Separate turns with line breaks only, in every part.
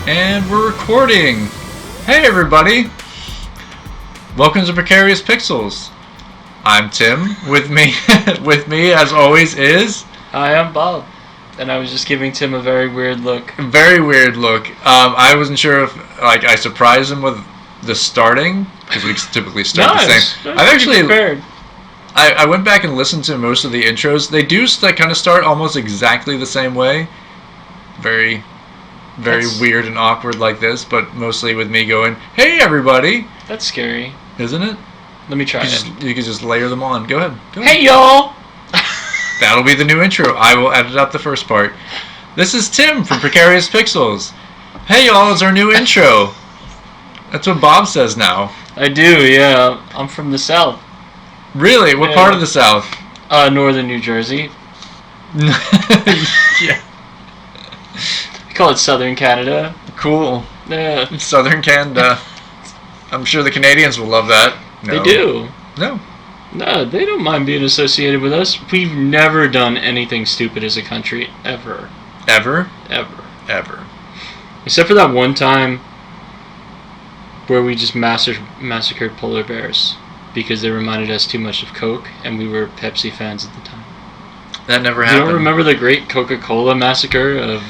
And we're recording. Hey everybody. Welcome to Precarious Pixels. I'm Tim. With me as always is...
Hi, I'm Bob. And I was just giving Tim a very weird look.
Very weird look. I wasn't sure if I surprised him with the starting, because we typically start the same. I've actually prepared. I went back and listened to most of the intros. They do kind of start almost exactly the same way. Very weird and awkward like this, but mostly with me going, "Hey everybody."
That's scary,
isn't it?
Let me try
You could just layer them on. Go ahead.
Hey y'all.
That'll be the new intro. I will edit out the first part. This is Tim from Precarious Pixels. Hey y'all is our new intro. That's what Bob says now.
I do, yeah. I'm from the South.
Really? What part of the South?
Northern New Jersey.
Yeah.
We call it Southern Canada.
Cool.
Yeah.
Southern Canada. I'm sure the Canadians will love that. No.
They do.
No.
No, they don't mind being associated with us. We've never done anything stupid as a country, ever.
Ever?
Ever.
Ever.
Except for that one time where we just massacred polar bears because they reminded us too much of Coke, and we were Pepsi fans at the time.
That never happened.
You don't remember the great Coca-Cola massacre of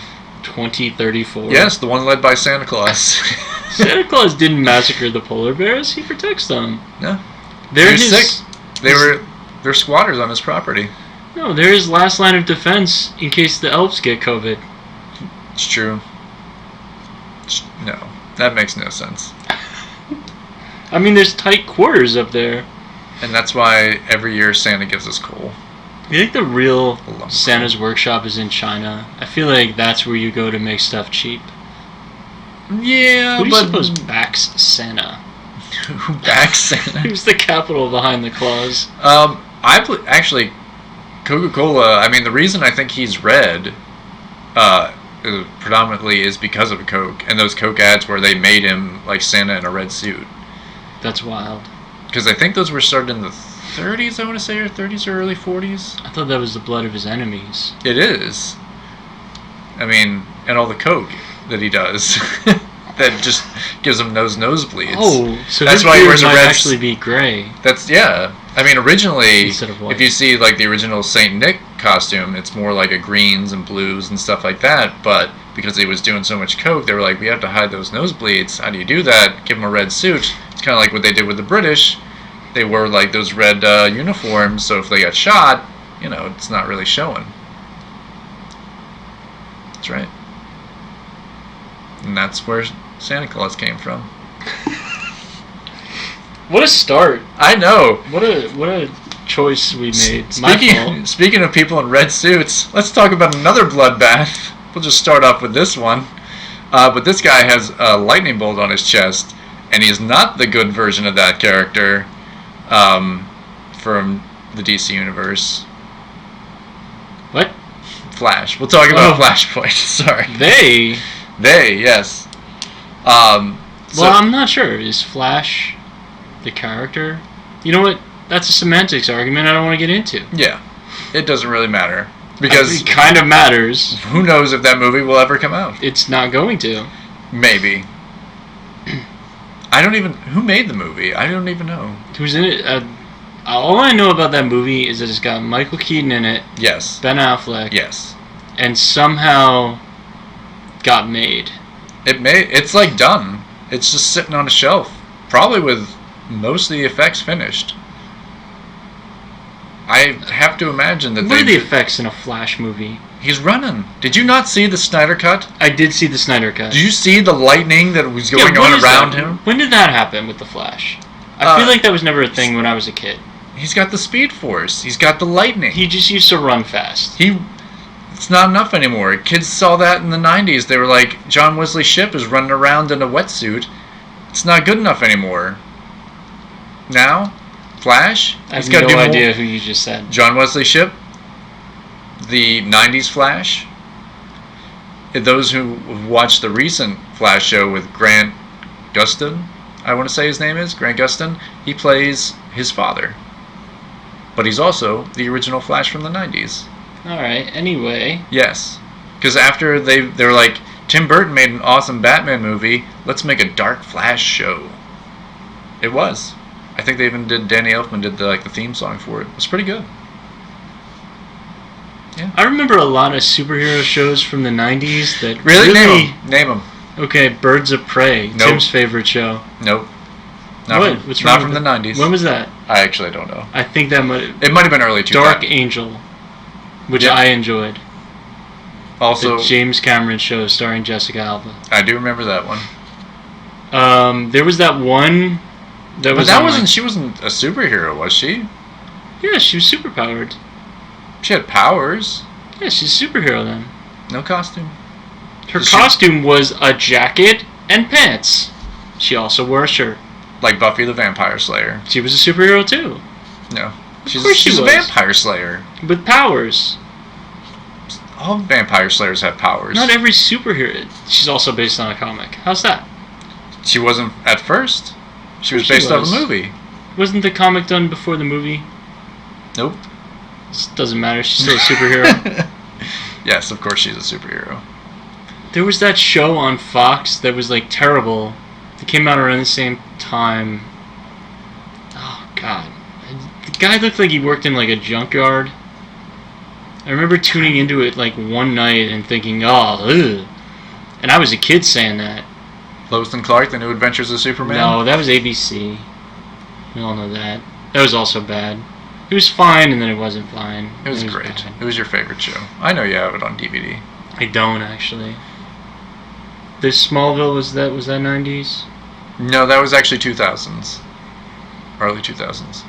2034?
Yes, the one led by Santa Claus.
Santa Claus didn't massacre the polar bears. He protects them.
No. They're sick. They're squatters on his property.
No, they're his last line of defense in case the elves get COVID.
It's true. No, that makes no sense.
I mean, there's tight quarters up there.
And that's why every year Santa gives us coal.
You think the real Santa's workshop is in China? I feel like that's where you go to make stuff cheap.
Yeah,
Who do you suppose backs Santa?
Who backs Santa?
Who's the capital behind the clause?
Actually, Coca-Cola, I mean, the reason I think he's red predominantly is because of Coke. And those Coke ads where they made him like Santa in a red suit.
That's wild.
Because I think those were started in the 30s, I want to say, or 30s or early 40s.
I thought that was the blood of his enemies.
It is. I mean, and all the Coke that he does. That just gives him those nosebleeds.
Oh, so
that's why he wears a red.
Actually, be gray.
That's I mean, originally,
instead of white.
If you see like the original Saint Nick costume, it's more like a greens and blues and stuff like that. But because he was doing so much coke, they were like, we have to hide those nosebleeds. How do you do that? Give him a red suit. It's kind of like what they did with the British. They wore like those red uniforms, so if they got shot, it's not really showing. That's right. And that's where Santa Claus came from.
What a start!
I know.
What a choice we made.
Speaking of people in red suits, let's talk about another bloodbath. We'll just start off with this one. But this guy has a lightning bolt on his chest, and he's not the good version of that character from the DC universe.
What?
Flash. We'll talk about Flashpoint. Sorry.
They,
yes.
Well, I'm not sure. Is Flash the character? You know what? That's a semantics argument I don't want to get into.
Yeah. It doesn't really matter. Because
it kind of matters.
Who knows if that movie will ever come out?
It's not going to.
Maybe. Who made the movie? I don't even know.
Who's in it? All I know about that movie is that it's got Michael Keaton in it.
Yes.
Ben Affleck.
Yes.
And somehow got made.
It's like done. It's just sitting on a shelf. Probably with most of the effects finished. I have to imagine that
What are the effects in a Flash movie?
He's running. Did you not see the Snyder Cut?
I did see the Snyder Cut.
Did you see the lightning that was going on around him?
When did that happen with the Flash? I feel like that was never a thing when I was a kid.
He's got the Speed Force. He's got the lightning.
He just used to run fast.
It's not enough anymore. Kids saw that in the 90s. They were like, John Wesley Shipp is running around in a wetsuit. It's not good enough anymore. Now, Flash?
I have no idea who you just said.
John Wesley Shipp? The 90s Flash? Those who watched the recent Flash show with Grant Gustin, I want to say his name is, Grant Gustin, he plays his father. But he's also the original Flash from the 90s.
Alright, anyway.
Yes. Because after they were like, Tim Burton made an awesome Batman movie. Let's make a Dark Flash show. It was. I think they even did. Danny Elfman did the theme song for it. It was pretty good. Yeah.
I remember a lot of superhero shows from the 90s that
really name them.
Okay, Birds of Prey. Nope. Tim's favorite show.
Nope.
What's wrong?
Not from the 90s.
When was that?
I actually don't know.
I think that
it might have been early 2000s.
Dark Angel, which I enjoyed.
Also,
the James Cameron show starring Jessica Alba.
I do remember that one.
There was that one.
She wasn't a superhero, was she?
Yeah, she was superpowered.
She had powers.
Yeah, she's a superhero then.
No costume.
Her costume was a jacket and pants. She also wore a shirt.
Like Buffy the Vampire Slayer.
She was a superhero too.
No. She's a vampire slayer.
With powers.
All vampire slayers have powers.
Not every superhero. She's also based on a comic. How's that?
She wasn't at first. She was based off a movie.
Wasn't the comic done before the movie?
Nope.
It doesn't matter. She's still a superhero.
Yes, of course she's a superhero.
There was that show on Fox that was terrible. It came out around the same time. Oh God, the guy looked like he worked in a junkyard. I remember tuning into it one night and thinking, oh, ugh. And I was a kid saying that.
Lois and Clark: The New Adventures of Superman?
No, that was ABC. We all know that. That was also bad. It was fine, and then it wasn't fine.
It was great. Bad. It was your favorite show. I know you have it on DVD.
I don't, actually. The Smallville, was that 90s?
No, that was actually 2000s. Early 2000s.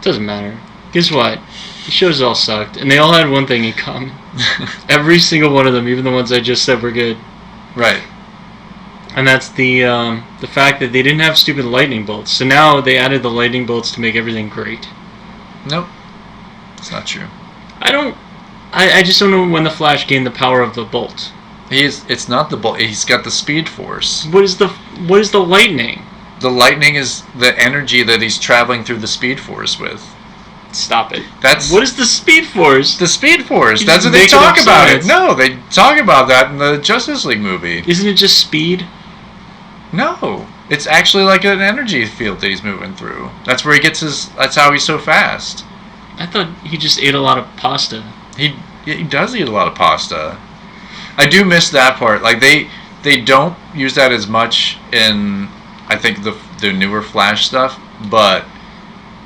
Doesn't matter. Guess what? The shows all sucked, and they all had one thing in common. Every single one of them, even the ones I just said were good.
Right.
And that's the fact that they didn't have stupid lightning bolts. So now they added the lightning bolts to make everything great.
Nope. It's not true.
I just don't know when the Flash gained the power of the bolt.
It's not the bolt. He's got the Speed Force.
What is the lightning?
The lightning is the energy that he's traveling through the Speed Force with.
Stop it.
What
is the Speed Force?
The Speed Force. That's what they talk about it. No, they talk about that in the Justice League movie.
Isn't it just speed?
No. It's actually like an energy field that he's moving through. That's where he gets that's how he's so fast.
I thought he just ate a lot of pasta.
He does eat a lot of pasta. I do miss that part. They don't use that as much in, I think, the newer Flash stuff, but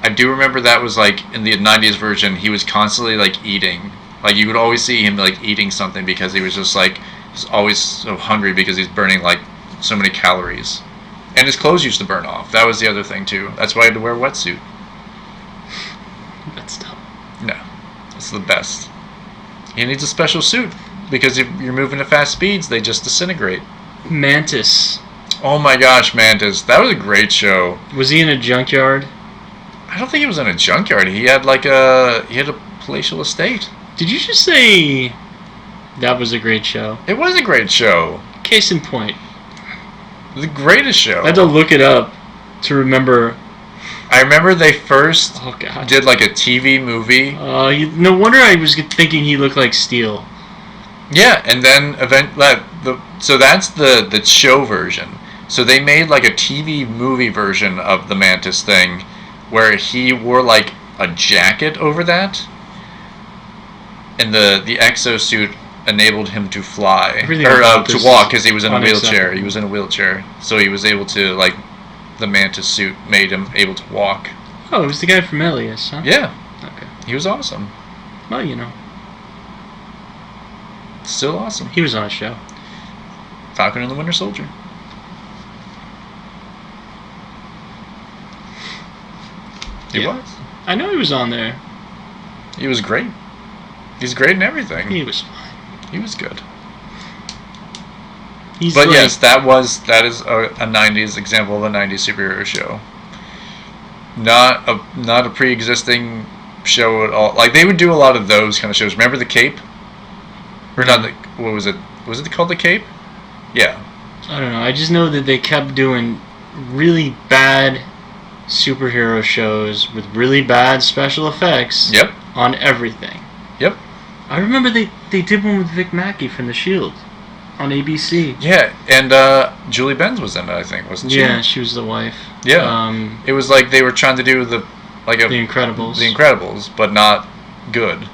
I do remember that was in the 90s version, he was constantly eating. You would always see him eating something because he was just he's always so hungry because he's burning so many calories. And his clothes used to burn off. That was the other thing too. That's why he had to wear a wetsuit.
That's dumb.
No. It's the best. He needs a special suit because if you're moving at fast speeds, they just disintegrate.
Mantis.
Oh my gosh, Mantis. That was a great show.
Was he in a junkyard?
I don't think he was in a junkyard. He had a palatial estate.
Did you just say that was a great show?
It was a great show.
Case in point.
The greatest show.
I had to look it up to remember.
I remember they first did a TV movie.
No wonder I was thinking he looked like Steel.
Yeah, and then so that's the show version. So they made a TV movie version of the Mantis thing, where he wore a jacket over that, and the exosuit enabled him to fly to walk because he was in a wheelchair. He was in a wheelchair, so he was able to the Mantis suit made him able to walk.
Oh, it was the guy from Alias, huh?
Yeah.
Okay.
He was awesome.
Well,
Still awesome.
He was on a show.
Falcon and the Winter Soldier. He was.
I know he was on there.
He was great. He's great in everything.
He was fine.
He was good. Yes, that is a 90s example of a 90s superhero show. Not a pre-existing show at all. They would do a lot of those kind of shows. Remember The Cape? Or not what was it? Was it called The Cape? Yeah.
I don't know. I just know that they kept doing really bad superhero shows with really bad special effects.
Yep.
On everything.
Yep.
I remember they did one with Vic Mackey from The Shield. on ABC.
Yeah, and Julie Benz was in it, I think, wasn't she?
Yeah, she was the wife.
Yeah. It was like they were trying to do the
Incredibles.
The Incredibles, but not good.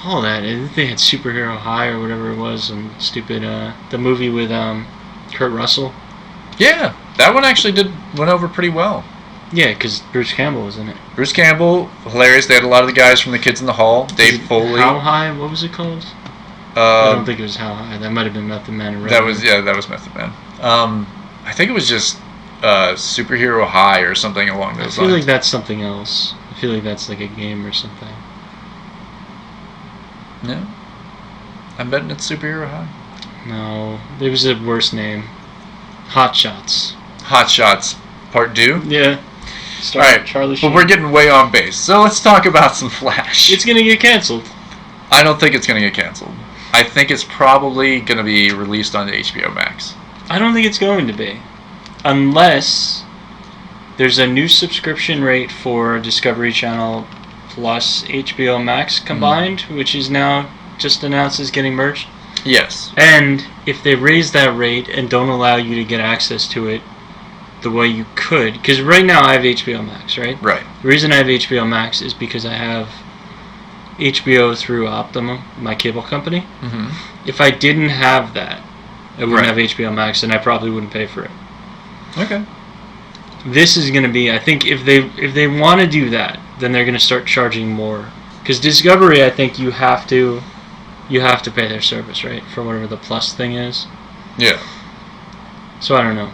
All that. They had Superhero High or whatever it was, and stupid the movie with Kurt Russell.
Yeah, that one actually went over pretty well.
Yeah, because Bruce Campbell was in it.
Bruce Campbell, hilarious. They had a lot of the guys from the Kids in the Hall. Dave Folie.
How High? What was it called? I don't think it was How High. That might have been Method Man. And
that was Method Man. I think it was just Superhero High or something along those lines.
I feel like that's something else. I feel like that's like a game or something.
No? I'm betting it's Superhero High.
No. There was a worse name. Hot Shots.
Hot Shots Part 2?
Yeah.
Alright, but we're getting way off base. So let's talk about some Flash.
It's going to get canceled.
I don't think it's going to get canceled. I think it's probably going to be released on HBO Max.
I don't think it's going to be. Unless there's a new subscription rate for Discovery Channel plus HBO Max combined, which is now just announced as getting merged.
Yes.
And if they raise that rate and don't allow you to get access to it the way you could, because right now I have HBO Max, right?
Right.
The reason I have HBO Max is because I have HBO through Optimum, my cable company.
Mm-hmm.
If I didn't have that, I wouldn't have HBO Max, and I probably wouldn't pay for it.
Okay.
This is going to be, I think, if they want to do that, then they're going to start charging more. Because Discovery, I think you have to pay their service, right, for whatever the plus thing is.
Yeah.
So I don't know.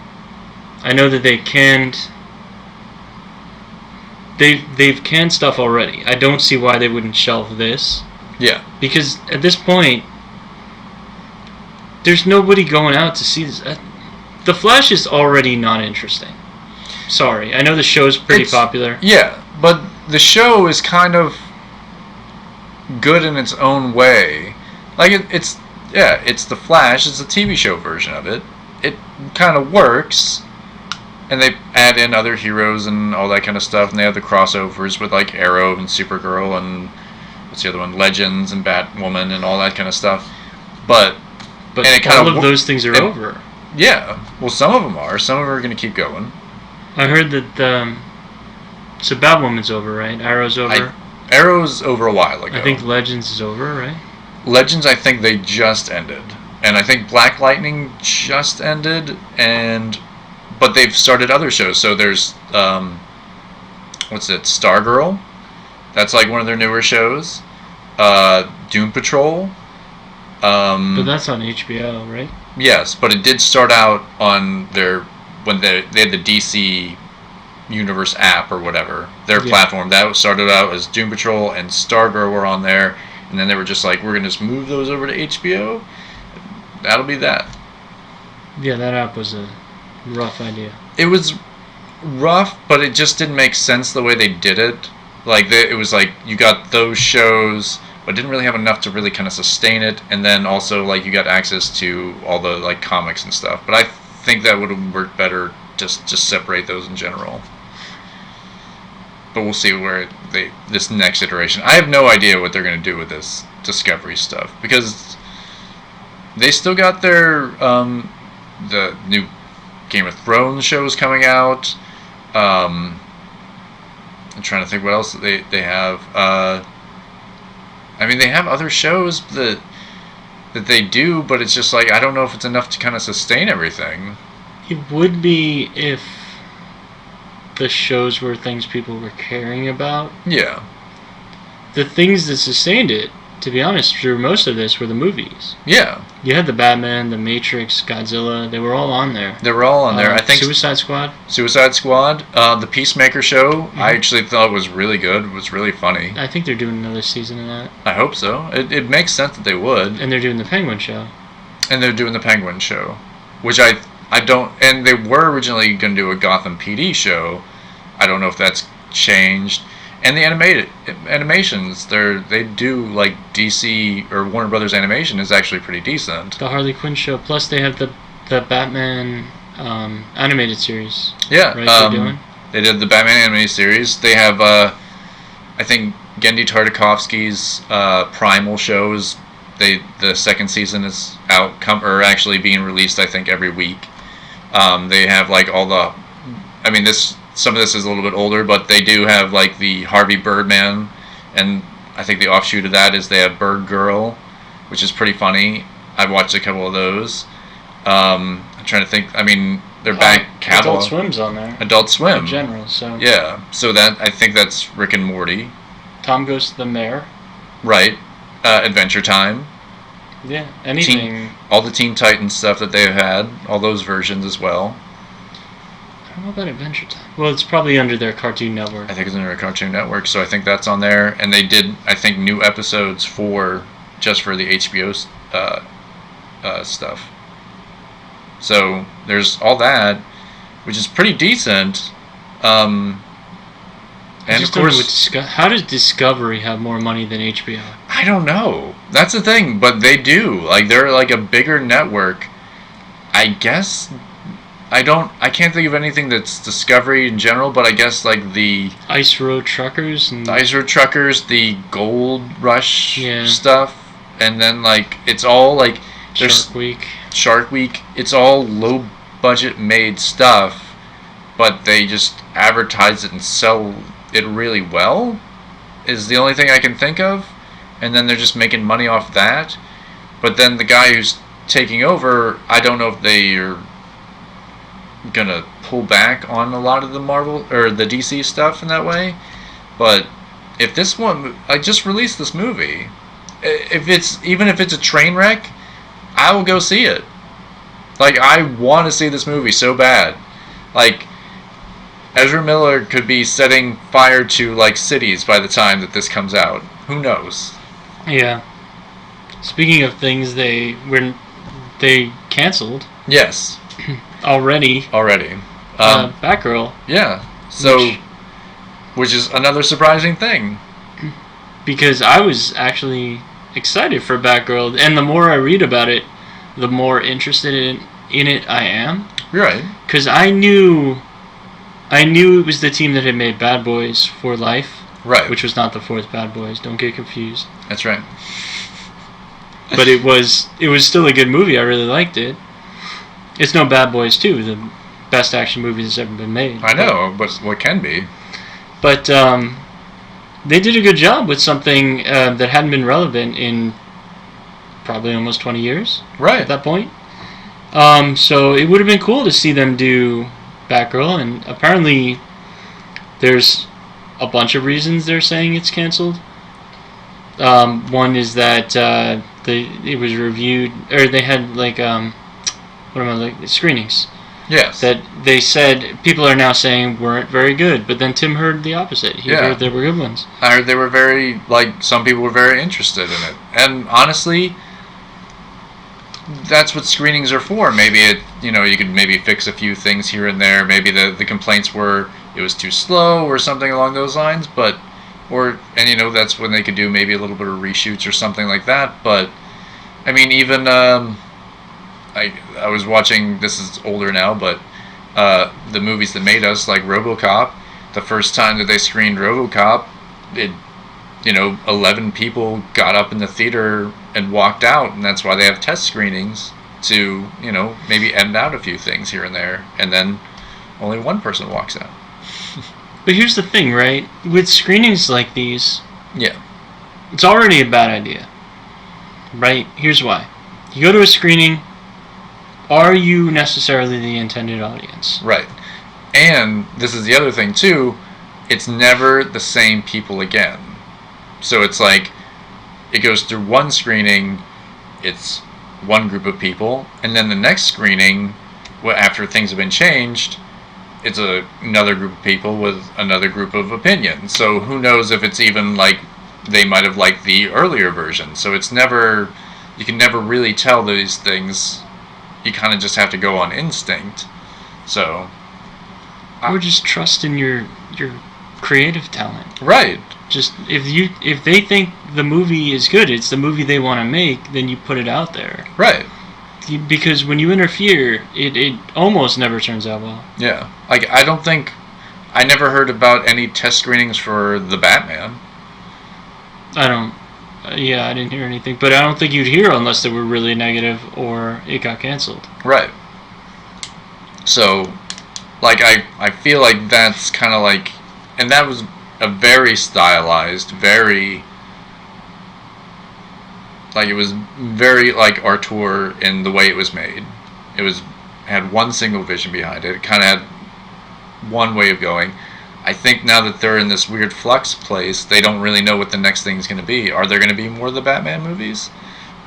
I know that they canned. They've canned stuff already. I don't see why they wouldn't shelve this.
Yeah.
Because at this point, there's nobody going out to see this. The Flash is already not interesting. Sorry, I know the show's pretty popular.
Yeah, but the show is kind of good in its own way. Like it's the Flash. It's a TV show version of it. It kind of works, and they add in other heroes and all that kind of stuff. And they have the crossovers with like Arrow and Supergirl and what's the other one, Legends and Batwoman and all that kind of stuff. But
all of those things are over.
Yeah, well, some of them are. Some of them are going to keep going.
I heard that. So Batwoman's over, right? Arrow's over.
Arrow's over a while ago.
I think Legends is over, right?
Legends, I think they just ended, and I think Black Lightning just ended, but they've started other shows. So there's what's it? Stargirl. That's like one of their newer shows. Doom Patrol.
But that's on HBO, right?
Yes, but it did start out on when they had the DC Universe app or whatever, their platform. That started out as Doom Patrol and Stargirl were on there, and then they were just like, we're going to just move those over to HBO. That'll be that.
Yeah, that app was a rough idea.
It was rough, but it just didn't make sense the way they did it. Like, it was like, you got those shows, but didn't really have enough to really kind of sustain it, and then also, like, you got access to all the, like, comics and stuff. But I think that would have worked better just separate those in general. But we'll see where this next iteration. I have no idea what they're going to do with this Discovery stuff, because they still got their the new Game of Thrones shows coming out. I'm trying to think what else they have. I mean, they have other shows that they do, but it's just like, I don't know if it's enough to kind of sustain everything.
It would be if the shows were things people were caring about.
Yeah.
The things that sustained it, to be honest, through most of this were the movies.
Yeah.
You had the Batman, the Matrix, Godzilla. They were all on there.
They were all on there. I think
Suicide Squad.
The Peacemaker show, mm-hmm. I actually thought was really good. It was really funny.
I think they're doing another season of that.
I hope so. It makes sense that they would.
And they're doing the Penguin show.
Which I don't... And they were originally going to do a Gotham PD show. I don't know if that's changed. And the animations, they do, like, DC or Warner Brothers animation is actually pretty decent.
The Harley Quinn show. Plus they have the Batman animated series.
Yeah.
Right, they're doing?
They did the Batman animated series. They have, I think, Gendy Tartakovsky's Primal show is the second season is out, or actually being released, I think, every week. They have like all the, I mean, some of this is a little bit older, but they do have like the Harvey Birdman, and I think the offshoot of that is they have Bird Girl, which is pretty funny. I've watched a couple of those. I'm trying to think. I mean, their back catalog.
Adult Swim's on there.
Adult Swim.
In general, so.
Yeah, so that, I think that's Rick and Morty.
Tom Goes to the Mayor.
Right. Adventure Time.
Yeah, anything.
All the Teen Titans stuff that they've had, all those versions as well.
I don't know about Adventure Time. Well, it's probably under their Cartoon Network.
I think it's under their Cartoon Network, so I think that's on there. And they did, I think, new episodes just for the HBO stuff. So there's all that, which is pretty decent. And of course,
how does Discovery have more money than HBO?
I don't know. That's the thing, but they do. Like, they're like a bigger network. I guess I can't think of anything that's Discovery in general, but I guess like the
Ice Road Truckers,
the Gold Rush stuff, and then like it's all like Shark Week. It's all low budget made stuff, but they just advertise it and sell it really well. Is the only thing I can think of, and then they're just making money off that. But then the guy who's taking over, I don't know if they are gonna pull back on a lot of the Marvel or the DC stuff in that way. But if this one, I just released this movie, even if it's a train wreck, I will go see it. Like, I want to see this movie so bad. Like, Ezra Miller could be setting fire to like cities by the time that this comes out. Who knows?
Yeah. Speaking of things they canceled.
Yes.
Already. Batgirl.
Yeah. So, which is another surprising thing.
Because I was actually excited for Batgirl, and the more I read about it, the more interested in it I am.
Right.
Because I knew it was the team that had made Bad Boys for Life.
Right.
Which was not the fourth Bad Boys. Don't get confused.
That's right.
But it was still a good movie. I really liked it. It's no Bad Boys 2, the best action movie that's ever been made.
I know, but what can be.
But they did a good job with something that hadn't been relevant in probably almost 20 years.
Right.
At that point. So it would have been cool to see them do Batgirl, and apparently there's a bunch of reasons they're saying it's canceled. One is that it was reviewed, or they had like screenings.
Yes.
That they said people are now saying weren't very good, but then Tim heard the opposite. He heard they were good ones.
I heard they were some people were very interested in it, and honestly, that's what screenings are for. Maybe you could maybe fix a few things here and there. Maybe the complaints were it was too slow or something along those lines, that's when they could do maybe a little bit of reshoots or something like that. But I mean, even I was watching, this is older now, but the movies that made us, like RoboCop. The first time that they screened RoboCop, 11 people got up in the theater and walked out, and that's why they have test screenings to, maybe end out a few things here and there, and then only one person walks out.
But here's the thing, right? With screenings like these,
yeah,
it's already a bad idea, right? Here's why. You go to a screening, are you necessarily the intended audience?
Right. And this is the other thing, too, it's never the same people again. So it's like, it goes through one screening, it's one group of people, and then the next screening, after things have been changed, it's another group of people with another group of opinions. So who knows if it's even like they might have liked the earlier version. So it's never, you can never really tell these things. You kind of just have to go on instinct. So,
or just trust in your creative talent.
Right.
Just if they think the movie is good, it's the movie they want to make, then you put it out there.
Right.
Because when you interfere, it almost never turns out well.
Yeah. Like, I never heard about any test screenings for The Batman.
I don't Yeah, I didn't hear anything. But I don't think you'd hear unless they were really negative or it got canceled.
Right. So, like, I feel like that's kind of like... And that was a very stylized, very... Like, it was very, like, Artur in the way it was made. It had one single vision behind it. It kind of had one way of going. I think now that they're in this weird flux place, they don't really know what the next thing's going to be. Are there going to be more of the Batman movies?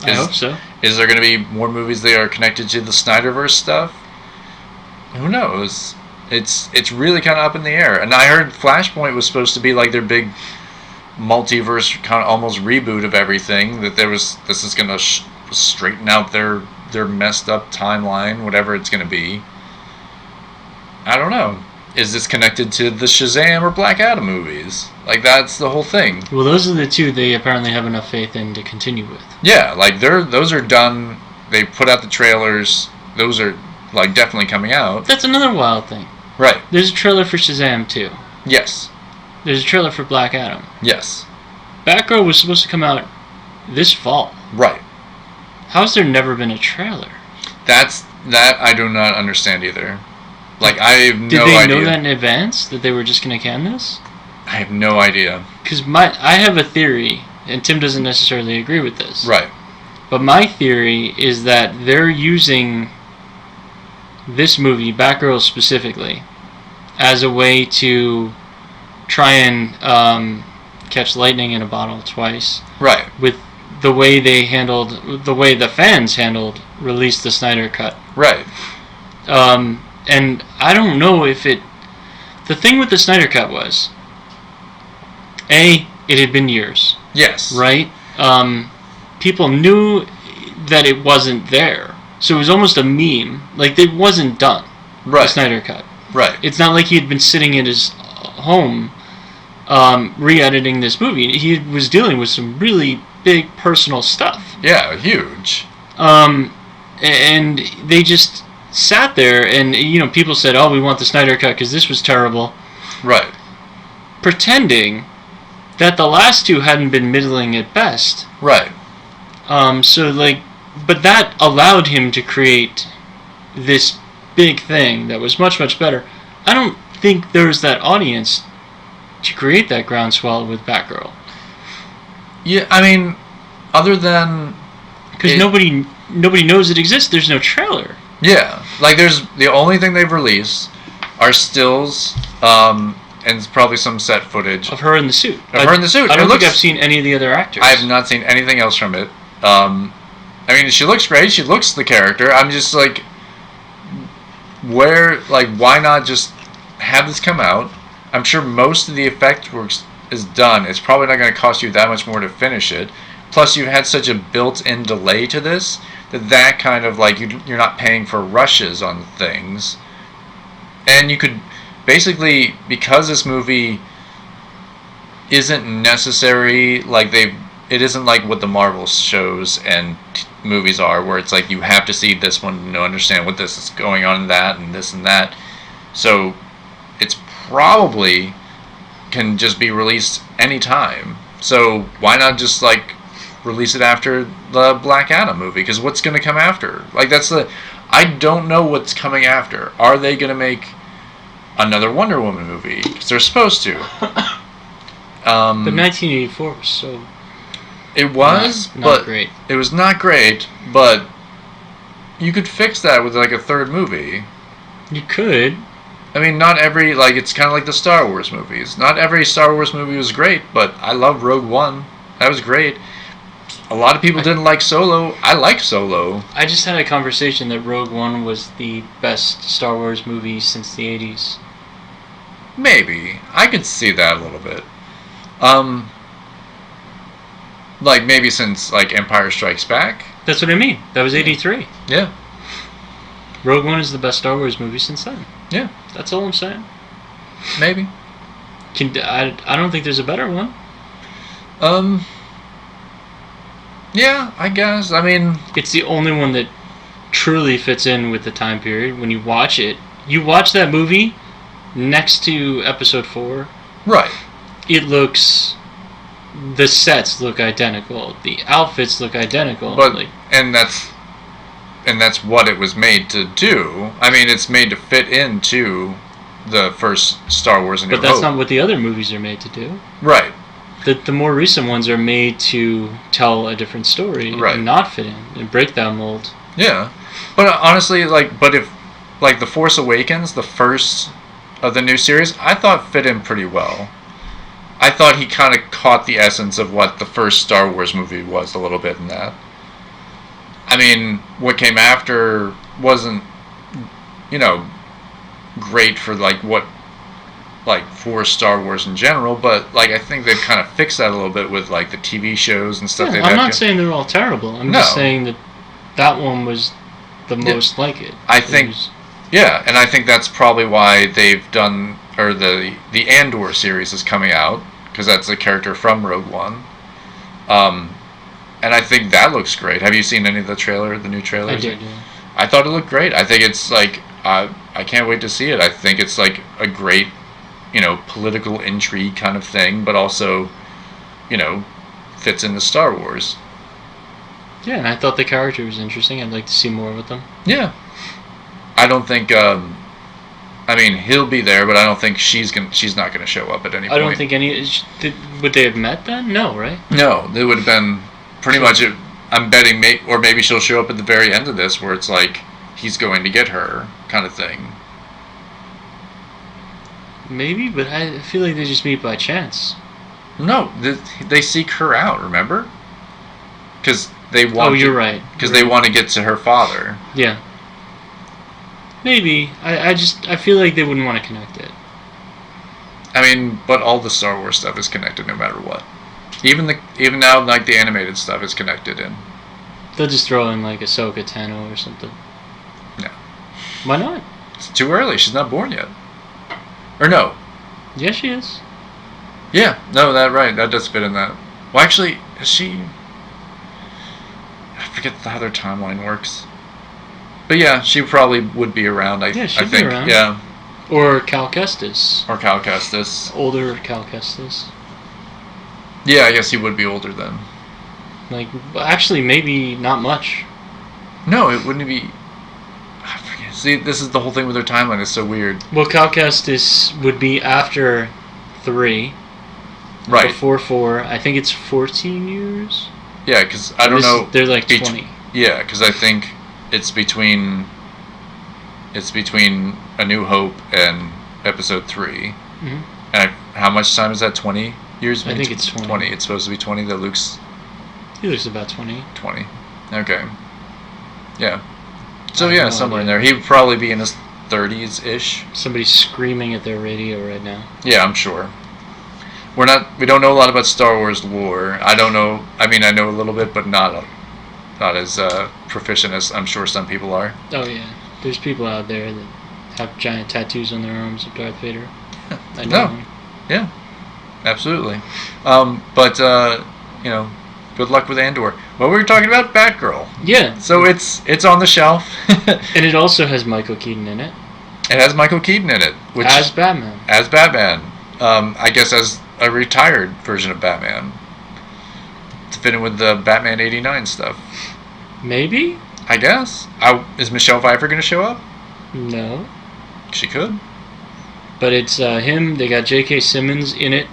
I hope so.
Is there going to be more movies that are connected to the Snyderverse stuff? Who knows? It's really kind of up in the air. And I heard Flashpoint was supposed to be like their big multiverse kind of almost reboot of everything. That this is going to straighten out their messed up timeline, whatever it's going to be. I don't know. Is this connected to the Shazam or Black Adam movies? Like, that's the whole thing.
Well, those are the two they apparently have enough faith in to continue with.
Yeah, like those are done. They put out the trailers. Those are like definitely coming out.
That's another wild thing.
Right.
There's a trailer for Shazam too.
Yes.
There's a trailer for Black Adam.
Yes.
Batgirl was supposed to come out this fall.
Right.
How's there never been a trailer?
That I do not understand either. Like, I have no idea.
Did they know that in advance, that they were just going to can this?
I have no idea.
Because I have a theory, and Tim doesn't necessarily agree with this.
Right.
But my theory is that they're using this movie, Batgirl specifically, as a way to try and catch lightning in a bottle twice.
Right.
With the way the fans handled Release the Snyder Cut.
Right.
And I don't know if it... The thing with the Snyder Cut was... it had been years.
Yes.
Right? People knew that it wasn't there. So it was almost a meme. Like, it wasn't done.
Right.
The Snyder Cut.
Right.
It's not like he had been sitting in his home re-editing this movie. He was dealing with some really big personal stuff.
Yeah, huge.
And they just sat there and, people said, oh, we want the Snyder Cut because this was terrible.
Right.
Pretending that the last two hadn't been middling at best.
Right.
But that allowed him to create this big thing that was much, much better. I don't think there's that audience to create that groundswell with Batgirl.
Yeah, I mean, other than...
Because nobody knows it exists. There's no trailer.
Yeah, like the only thing they've released are stills, and probably some set footage
of her in the suit.
I don't
think I've seen any of the other actors.
I have not seen anything else from it. I mean, she looks great. She looks the character. I'm just like, why not just have this come out? I'm sure most of the effect work is done. It's probably not going to cost you that much more to finish it. Plus, you've had such a built-in delay to this that kind of like you're not paying for rushes on things, and you could basically, because this movie isn't necessary, like it isn't like what the Marvel shows and movies are, where it's like you have to see this one to understand what this is going on in that and this and that. So it's probably can just be released anytime. So why not just like release it after the Black Adam movie? Because what's going to come after? Like, I don't know what's coming after. Are they going to make another Wonder Woman movie? Because they're supposed to.
But 1984 was so...
It was,
not great.
It was not great, but you could fix that with like a third movie.
You could.
I mean, not every, like, it's kind of like the Star Wars movies. Not every Star Wars movie was great, but I love Rogue One. That was great. A lot of people didn't like Solo. I like Solo.
I just had a conversation that Rogue One was the best Star Wars movie since the 80s.
Maybe. I could see that a little bit. Like, maybe since, like, Empire Strikes Back.
That's what I mean. That was 83.
Yeah.
Rogue One is the best Star Wars movie since then.
Yeah.
That's all I'm saying.
Maybe.
I don't think there's a better one.
Yeah, I guess. I mean...
It's the only one that truly fits in with the time period. When you watch it, you watch that movie next to Episode 4.
Right.
It looks the sets look identical, the outfits look identical.
But and that's what it was made to do. I mean, it's made to fit into the first Star Wars and New Hope.
But that's not what the other movies are made to do.
Right.
The more recent ones are made to tell a different story and not fit in and break that mold.
Yeah. But honestly, if The Force Awakens, the first of the new series, I thought fit in pretty well. I thought he kind of caught the essence of what the first Star Wars movie was a little bit in that. I mean, what came after wasn't, great for for Star Wars in general, but I think they've kind of fixed that a little bit with the TV shows and stuff.
Yeah, I'm not saying they're all terrible. I'm just saying that one was the most like it.
I think, and I think that's probably why they've done, or the Andor series is coming out, because that's a character from Rogue One. And I think that looks great. Have you seen any of the new trailers?
I did, yeah.
I thought it looked great. I think it's I can't wait to see it. I think it's a great, political intrigue kind of thing, but also, fits into Star Wars.
Yeah, and I thought the character was interesting. I'd like to see more with them.
Yeah. I don't think, he'll be there, but I don't think she's not gonna show up at any point.
I don't think would they have met then? No, right?
No, they would have been pretty much, I'm betting, or maybe she'll show up at the very end of this, where it's he's going to get her, kind of thing.
Maybe, but I feel like they just meet by chance.
No, they seek her out, remember? Because they want...
Oh, you're right.
Because they want to get to her father.
Yeah. Maybe. I feel like they wouldn't want to connect it.
I mean, but all the Star Wars stuff is connected no matter what. Even now, the animated stuff is connected in.
They'll just throw in Ahsoka Tano or something.
No.
Why not?
It's too early. She's not born yet. Or no.
Yeah, she is.
Yeah. No, that does fit in that. Well, actually, is she... I forget how their timeline works. But yeah, she probably would be around, I think. Be around. Yeah.
Or Cal Kestis.
Older
Cal Kestis.
Yeah, I guess he would be older then.
Actually, maybe not much.
No, it wouldn't be... I forget. See, this is the whole thing with their timeline. It's so weird.
Well, Cal Kestis would be after 3.
Right.
Before 4. I think it's 14 years?
Yeah, because I don't know...
They're 20.
Yeah, because I think it's between A New Hope and Episode 3. Mm-hmm. And how much time is that? 20 years?
I think it's 20.
It's supposed to be 20 that Luke's...
He looks about 20.
20. Okay. Yeah. So yeah, somewhere in there. He'd probably be in his 30s-ish.
Somebody's screaming at their radio right now.
Yeah, I'm sure. We don't know a lot about Star Wars lore. I don't know. I mean, I know a little bit, but not as proficient as I'm sure some people are.
Oh yeah, there's people out there that have giant tattoos on their arms of Darth Vader. I know.
Yeah, absolutely. But good luck with Andor. What were we talking about? Batgirl.
Yeah.
So it's on the shelf.
And it also has Michael Keaton in it.
It has Michael Keaton in it.
As Batman.
As Batman. I guess as a retired version of Batman. To fit in with the Batman 89 stuff.
Maybe?
I guess. Is Michelle Pfeiffer going to show up?
No.
She could.
But it's him. They got J.K. Simmons in it,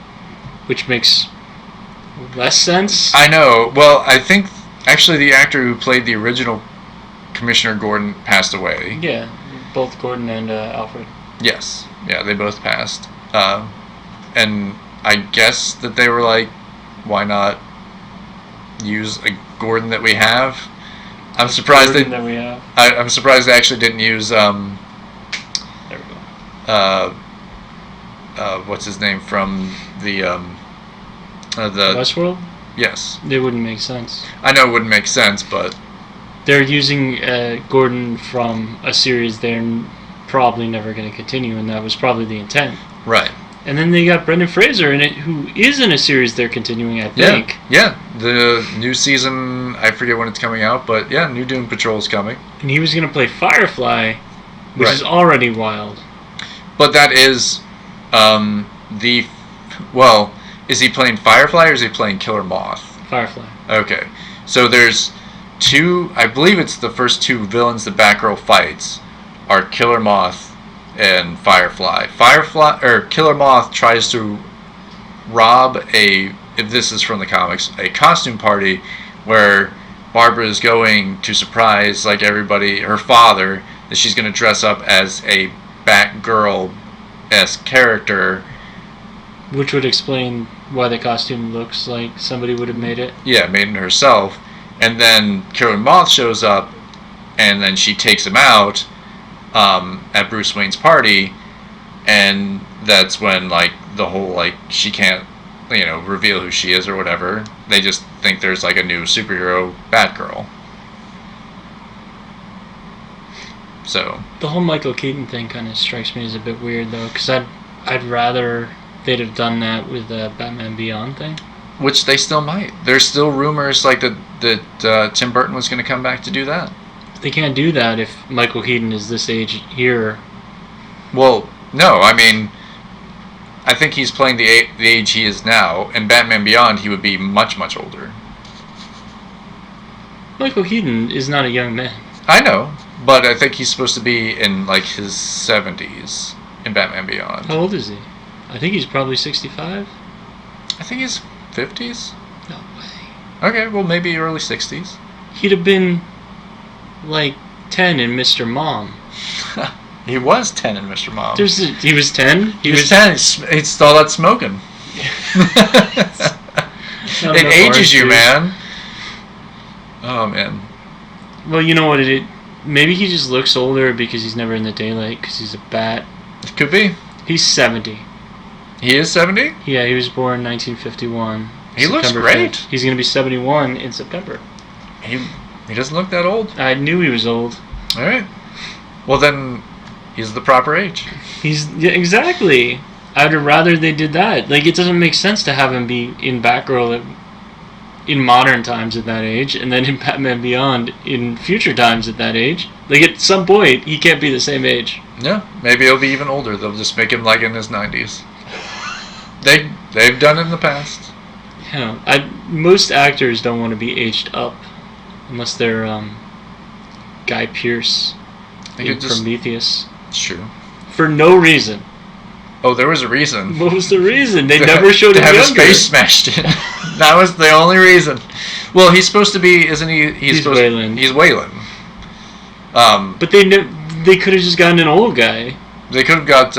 which makes less sense.
I know. Well, I think actually the actor who played the original Commissioner Gordon passed away.
Yeah, both Gordon and Alfred.
Yes. Yeah, they both passed. And I guess that they were like, why not use a Gordon that we have? I'm surprised I'm surprised they actually didn't use
there we go.
What's his name from the
Westworld?
Yes.
It wouldn't make sense.
I know it wouldn't make sense, but
they're using Gordon from a series they're probably never going to continue, and that was probably the intent.
Right.
And then they got Brendan Fraser in it, who is in a series they're continuing, I think.
Yeah, the new season, I forget when it's coming out, but yeah, new Doom Patrol's coming.
And he was going to play Firefly, which is already wild.
But that is Is he playing Firefly or is he playing Killer Moth?
Firefly.
Okay. So there's two, I believe it's the first two villains that Batgirl fights are Killer Moth and Firefly. Killer Moth tries to rob if this is from the comics, a costume party where Barbara is going to surprise like everybody, her father, that she's going to dress up as a Batgirl-esque character.
Which would explain why the costume looks like somebody would have made it.
Yeah, made it herself. And then Killer Moth shows up, and then she takes him out at Bruce Wayne's party, and that's when like the whole like she can't reveal who she is or whatever. They just think there's like a new superhero Batgirl. So
the whole Michael Keaton thing kind of strikes me as a bit weird though, because I'd rather they'd have done that with the Batman Beyond thing. Which
they still might. There's still rumors like that Tim Burton was going to come back to do that.
They can't do that if Michael Keaton is this age here.
Well, no. I mean, I think he's playing the age he is now. In Batman Beyond, he would be much, much older.
Michael Keaton is not a young man.
I know, but I think he's supposed to be in like his 70s in Batman Beyond.
How old is he? I think he's probably 65.
I think he's 50s.
No way.
Okay, well maybe early 60s.
He'd have been like 10 in Mr. Mom.
He was 10 in Mr. Mom.
He was 10?
He was 10. It's all that smoking. It ages you, man. Oh, man.
Well, you know what maybe he just looks older because he's never in the daylight because he's a bat.
It could be.
He's 70.
He is 70?
Yeah, he was born in 1951.
He looks great.
5th. He's going to be 71 in September.
He doesn't look that old.
I knew he was old.
All right. Well, then he's the proper age.
Exactly. I'd rather they did that. Like, it doesn't make sense to have him be in Batgirl in modern times at that age, and then in Batman Beyond in future times at that age. Like, at some point, he can't be the same age.
Yeah, maybe he'll be even older. They'll just make him like in his 90s. They've done it in the past.
Yeah, most actors don't want to be aged up, unless they're Guy Pearce in Prometheus.
It's true.
For no reason.
Oh, there was a reason.
What was the reason? They never showed him younger.
To have his face smashed in. That was the only reason. Well, he's supposed to be, isn't he?
He's Wayland.
He's Wayland.
But they could have just gotten an old guy.
They could have got,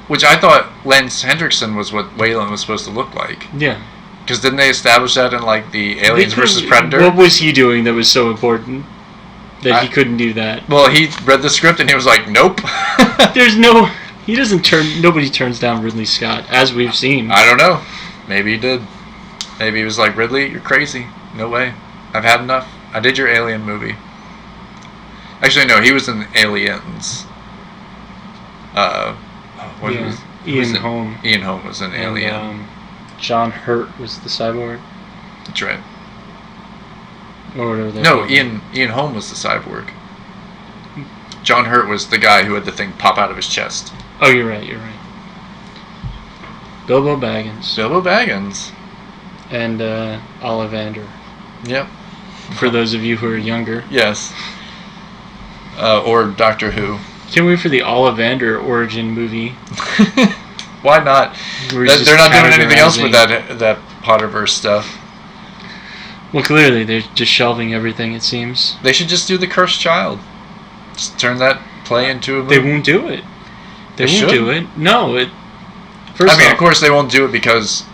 which I thought Lance Hendrickson was what Wayland was supposed to look like.
Yeah.
Because didn't they establish that in like the Aliens vs. Predator?
What was he doing that was so important that he couldn't do that?
Well, he read the script and he was like, nope.
Nobody turns down Ridley Scott, as we've seen.
I don't know. Maybe he did. Maybe he was like, Ridley, you're crazy. No way. I've had enough. I did your Alien movie. Actually, no, he was in Aliens.
Ian Holm.
Ian Holm was in Alien.
And, John Hurt was the cyborg.
That's right.
Or whatever.
No, Ian Holm was the cyborg. John Hurt was the guy who had the thing pop out of his chest.
Oh, you're right. Bilbo Baggins. And Ollivander.
Yep.
For those of you who are younger.
Yes. Or Doctor Who.
Can't wait for the Ollivander origin movie.
Why not? They're not doing anything else with that Potterverse stuff.
Well, clearly they're just shelving everything, it seems.
They should just do The Cursed Child. Just turn that play into a movie.
They won't do it. They won't do it. No,
of course they won't do it because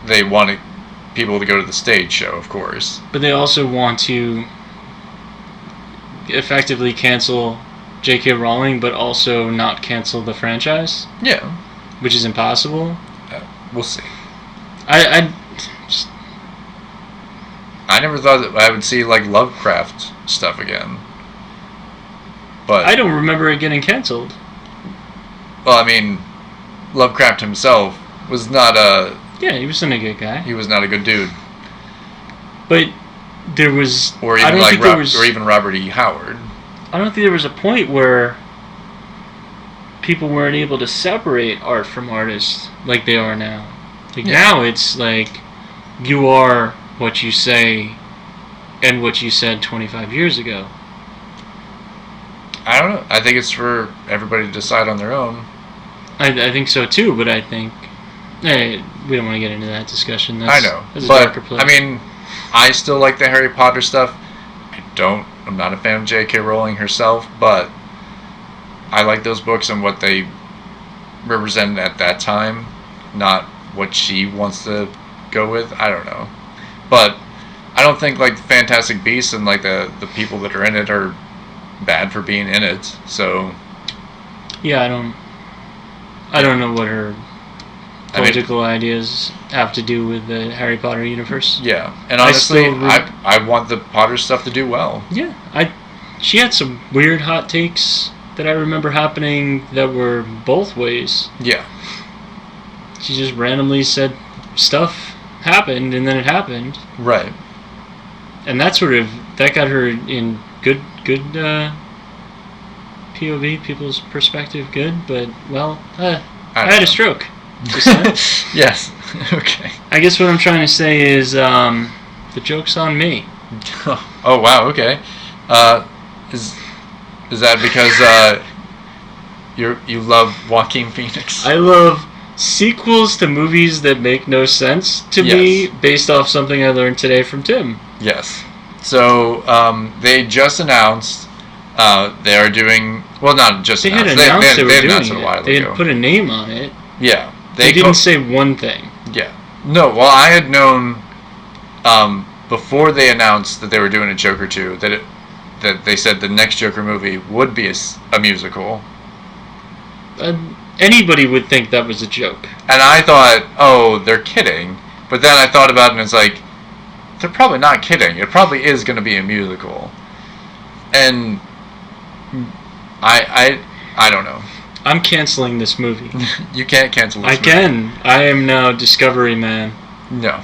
they want people to go to the stage show, of course.
But they also want to effectively cancel J.K. Rowling, but also not cancel the franchise.
Yeah.
Which is impossible.
We'll see.
I
never thought that I would see like Lovecraft stuff again. But
I don't remember it getting canceled.
Well, I mean, Lovecraft himself was not a...
Yeah, he wasn't a good guy.
He was not a good dude.
But there was...
Or even or even Robert E. Howard.
I don't think there was a point where people weren't able to separate art from artists like they are now. Like now it's like you are what you say and what you said 25 years ago.
I don't know. I think it's for everybody to decide on their own.
I think so too, but I think we don't want to get into that discussion.
I know,
that's a
but
darker place.
I mean, I still like the Harry Potter stuff. I'm not a fan of J.K. Rowling herself, but I like those books and what they represented at that time, not what she wants to go with. I don't know, but I don't think like Fantastic Beasts and like the people that are in it are bad for being in it. So
yeah, I don't know what her political ideas have to do with the Harry Potter universe.
Yeah, and honestly, I want the Potter stuff to do well.
Yeah, she had some weird hot takes that I remember happening that were both ways.
Yeah.
She just randomly said stuff happened and then it happened.
Right.
And that got her in good POV, people's perspective, good, but well, I had a stroke.
Yes. Okay.
I guess what I'm trying to say is the joke's on me.
Oh wow. Okay. Is that because you love Joaquin Phoenix?
I love sequels to movies that make no sense to me based off something I learned today from Tim.
Yes. So they just announced they are doing not just
they
announced.
Had announced they were
announced
doing
it a while ago.
They had put a name on it.
Yeah.
They didn't say one thing.
Yeah. No, well, I had known before they announced that they were doing a Joker 2 that they said the next Joker movie would be a musical.
Anybody would think that was a joke.
And I thought, oh, they're kidding. But then I thought about it and it's like, they're probably not kidding. It probably is going to be a musical. And I don't know.
I'm canceling this movie.
You can't cancel this movie.
I can. I am now Discovery Man.
No.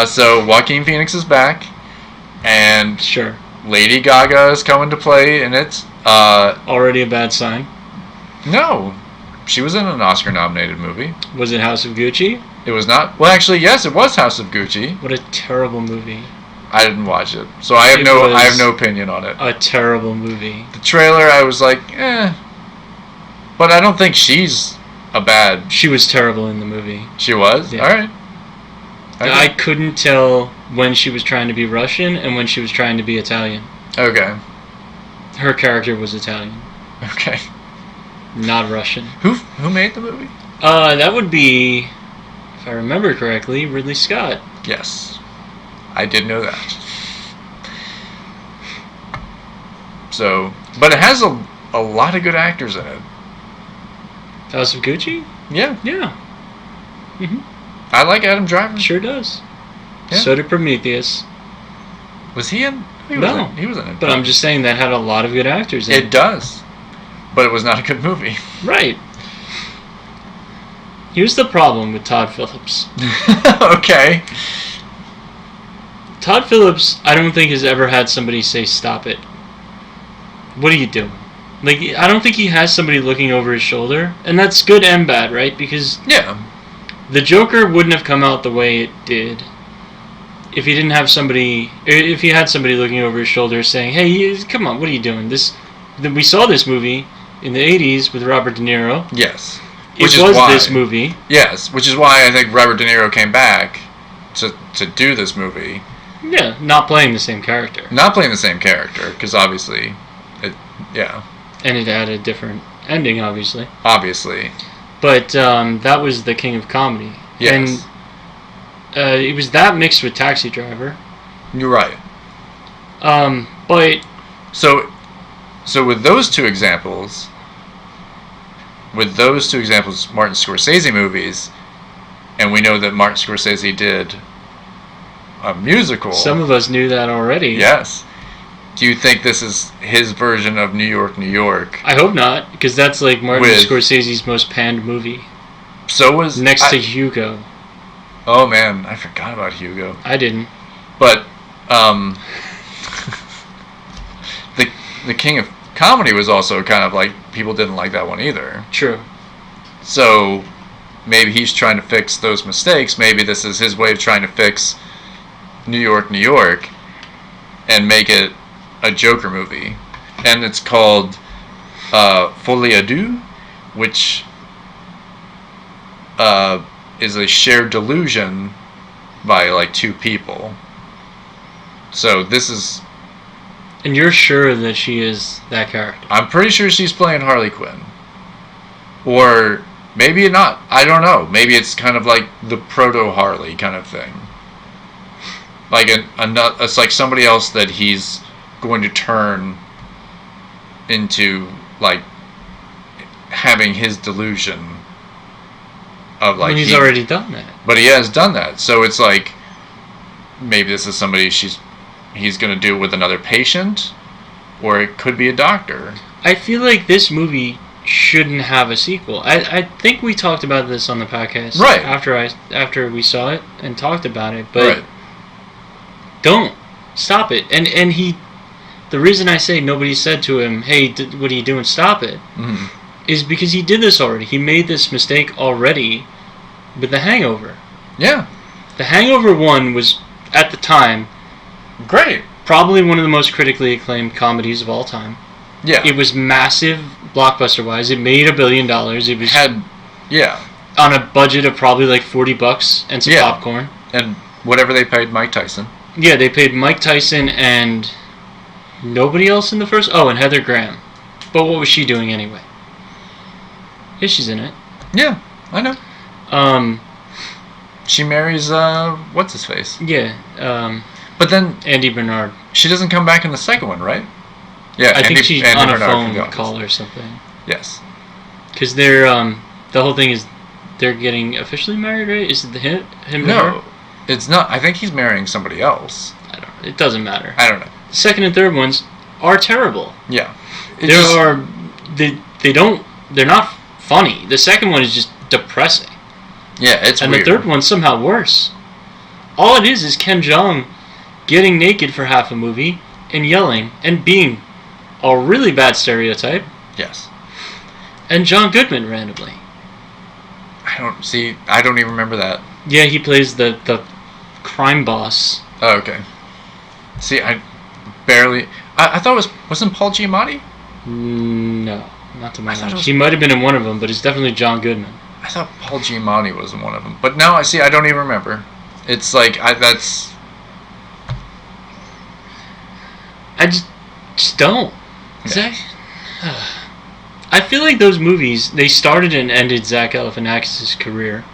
So Joaquin Phoenix is back. And
sure.
Lady Gaga is coming to play in it.
Already a bad sign.
No. She was in an Oscar-nominated movie.
Was it House of Gucci?
It was not. Well, actually, yes, it was House of Gucci.
What a terrible movie.
I didn't watch it, so I have no opinion on it.
A terrible movie.
The trailer, I was like, but I don't think she's a bad.
She was terrible in the movie.
She was? Yeah. All right. Okay.
I couldn't tell when she was trying to be Russian and when she was trying to be Italian.
Okay.
Her character was Italian.
Okay.
Not Russian.
Who made the movie?
That would be, if I remember correctly, Ridley Scott.
Yes. I did know that. So, but it has a lot of good actors in it.
House of Gucci?
Yeah.
Yeah. Mm-hmm.
I like Adam Driver.
Sure does.
Yeah.
So did Prometheus.
Was he in? He wasn't in.
But I'm just saying that had a lot of good actors in it.
It does. But it was not a good movie.
Right. Here's the problem with Todd Phillips.
Okay.
Todd Phillips, I don't think has ever had somebody say, stop it. What are you doing? Like, I don't think he has somebody looking over his shoulder. And that's good and bad, right? Because the Joker wouldn't have come out the way it did if he didn't have somebody, if he had somebody looking over his shoulder saying, hey, come on, what are you doing? We saw this movie in the 80s with Robert De Niro.
Yes.
This movie.
Yes, which is why I think Robert De Niro came back to do this movie.
Yeah, not playing the same character.
Not playing the same character, because obviously,
And it had a different ending, obviously.
Obviously.
But that was the king of comedy.
Yes.
And it was that mixed with Taxi Driver.
You're right.
But...
So with those two examples, Martin Scorsese movies, and we know that Martin Scorsese did a musical.
Some of us knew that already.
Yes. Do you think this is his version of New York, New York?
I hope not, because that's like Martin Scorsese's most panned movie.
So was...
Next to Hugo.
Oh man, I forgot about Hugo.
I didn't.
But, the King of Comedy was also kind of like, people didn't like that one either.
True.
So, maybe he's trying to fix those mistakes. Maybe this is his way of trying to fix New York, New York, and make it a Joker movie. And it's called Folie Deux, which is a shared delusion by like two people. So this is...
And you're sure that she is that character?
I'm pretty sure she's playing Harley Quinn. Or maybe not. I don't know. Maybe it's kind of like the proto-Harley kind of thing. Like it's like somebody else that he's going to turn into, like, having his delusion of, like...
He's already done that.
But he has done that. So it's like, maybe this is somebody he's going to do it with another patient, or it could be a doctor.
I feel like this movie shouldn't have a sequel. I think we talked about this on the podcast,
right?
After we saw it and talked about it, but
right.
Don't stop it. And he, the reason I say nobody said to him, "Hey, what are you doing? Stop it," is because he did this already. He made this mistake already with The Hangover.
Yeah,
The Hangover 1 was at the time
great.
Probably one of the most critically acclaimed comedies of all time.
Yeah.
It was massive, blockbuster-wise. It made $1 billion. It was on a budget of probably like $40 and some popcorn.
And whatever they paid Mike Tyson.
Yeah, they paid Mike Tyson and nobody else in the first... Oh, and Heather Graham. But what was she doing anyway? Yeah, she's in it.
Yeah, I know. She marries, what's-his-face?
Yeah,
but then...
Andy Bernard.
She doesn't come back in the second one, right? Yeah,
I think she's on a phone call or something.
Yes.
Because they're, the whole thing is they're getting officially married, right? Is it him and
her? It's not. I think he's marrying somebody else.
I don't know. It doesn't matter.
I don't know.
The second and third ones are terrible.
Yeah.
They're not funny. The second one is just depressing.
Yeah, it's weird.
And the third one's somehow worse. All it is Ken Jeong getting naked for half a movie and yelling and being a really bad stereotype.
Yes.
And John Goodman randomly.
I don't even remember that.
Yeah, he plays the crime boss.
Oh, okay. See, I barely... I thought wasn't Paul Giamatti?
No, not to my knowledge. He might have been in one of them, but it's definitely John Goodman.
I thought Paul Giamatti was in one of them. But now I don't even remember. It's like, that's...
I just don't. Yeah. I feel like those movies, they started and ended Zach Galifianakis' career.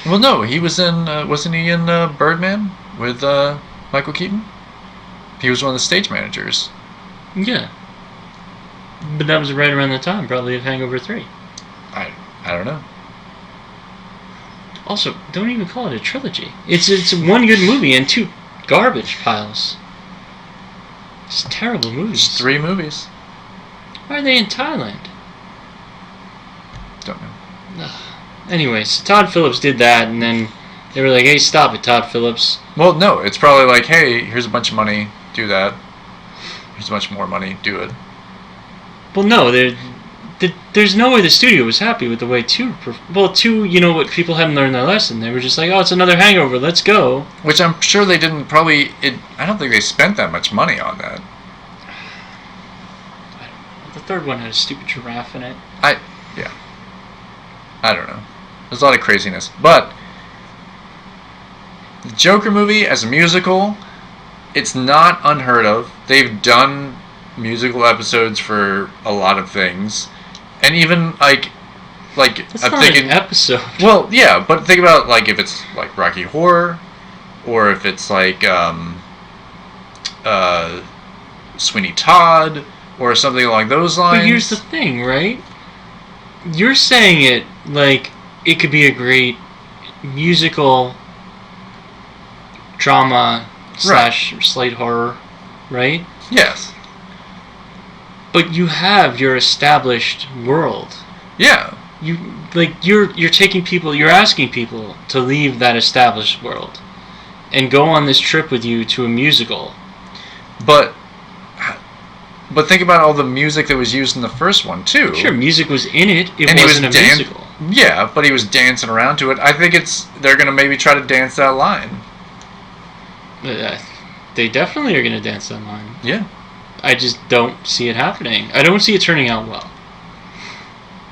Well, no, he was in, wasn't he in Birdman with Michael Keaton? He was one of the stage managers.
Yeah. But that was right around the time, probably, of Hangover 3.
I don't know.
Also, don't even call it a trilogy. It's one good movie and two garbage piles. It's terrible movies.
It's 3 movies.
Why are they in Thailand?
Don't know.
Anyway, so Todd Phillips did that, and then they were like, "Hey, stop it, Todd Phillips."
Well, no, it's probably like, "Hey, here's a bunch of money, do that. Here's a bunch more money, do it."
Well, no, there's no way the studio was happy with the way 2, you know what, people hadn't learned their lesson. They were just like, "Oh, it's another Hangover, let's go."
Which I'm sure they didn't I don't think they spent that much money on that.
The third one had a stupid giraffe in it.
Yeah. I don't know. There's a lot of craziness. But the Joker movie as a musical, it's not unheard of. They've done musical episodes for a lot of things. And even like
That's not an episode.
Well, yeah, but think about like if it's like Rocky Horror, or if it's like Sweeney Todd, or something along those lines.
But here's the thing, right? You're saying it like it could be a great musical drama / slight horror, right?
Yes.
But you have your established world.
Yeah.
You're taking people, you're asking people to leave that established world and go on this trip with you to a musical.
But think about all the music that was used in the first one too.
Sure, music was in it. It wasn't a musical.
Yeah, but he was dancing around to it. I think they're going to maybe try to dance that line.
They definitely are going to dance that line.
Yeah.
I just don't see it happening. I don't see it turning out well.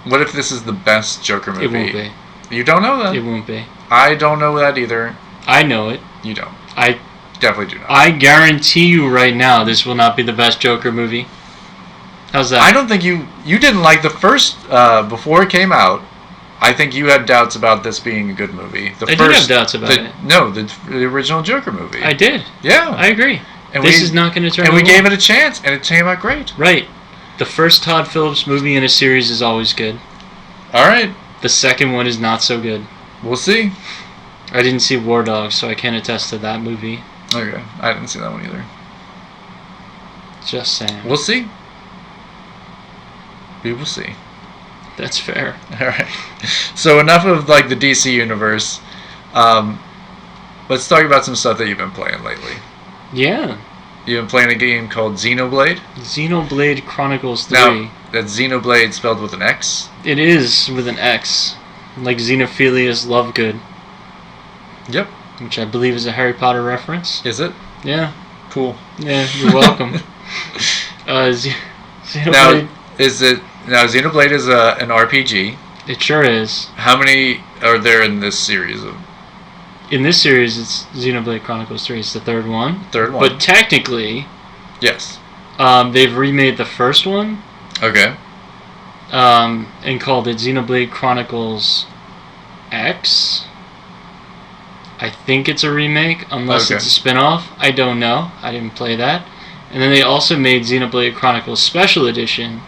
What if this is the best Joker movie?
It won't be.
You don't know that?
It won't be.
I don't know that either.
I know it.
You don't.
I
definitely do not.
I guarantee you right now this will not be the best Joker movie. How's that?
I don't think you didn't like the first before it came out. I think you had doubts about this being a good movie.
I did have doubts about it.
No, the original Joker movie.
I did.
Yeah.
I agree.
And
this is not going to turn out
And we
well.
gave it a chance, and it came out great.
Right. The first Todd Phillips movie in a series is always good.
All right.
The second one is not so good.
We'll see.
I didn't see War Dogs, so I can't attest to that movie.
Okay. I didn't see that one either.
Just saying.
We'll see. We will see.
That's fair.
All right. So enough of like the DC universe. Let's talk about some stuff that you've been playing lately.
Yeah.
You've been playing a game called Xenoblade.
Xenoblade Chronicles 3.
Now, that's Xenoblade spelled with an X.
It is with an X, like Xenophilia's Lovegood.
Yep.
Which I believe is a Harry Potter reference.
Is it?
Yeah.
Cool.
Yeah, you're welcome. Xenoblade.
Now Xenoblade is an RPG.
It sure is.
How many are there in this series?
In this series, it's Xenoblade Chronicles 3. It's the third one.
Third one.
But technically,
yes.
They've remade the first one.
Okay.
And called it Xenoblade Chronicles X. I think it's a remake, unless it's a spin-off. I don't know. I didn't play that. And then they also made Xenoblade Chronicles Special Edition,